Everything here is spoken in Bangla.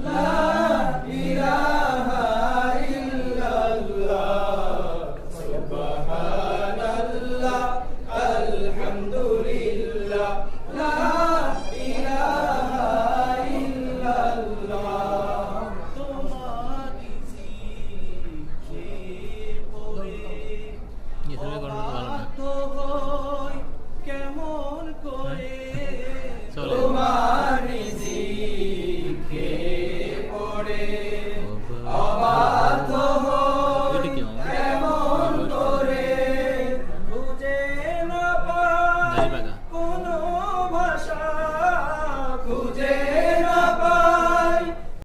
লা ইলাহা ইল্লাল্লাহ সুবহানাল্লাহ আলহামদুলিল্লাহ লা ইলাহা ইল্লাল্লাহ তোমারি জিকিরে পড়ে অবাক হই কেমন করে তোমারি জিকিরে পড়ে অবাক হই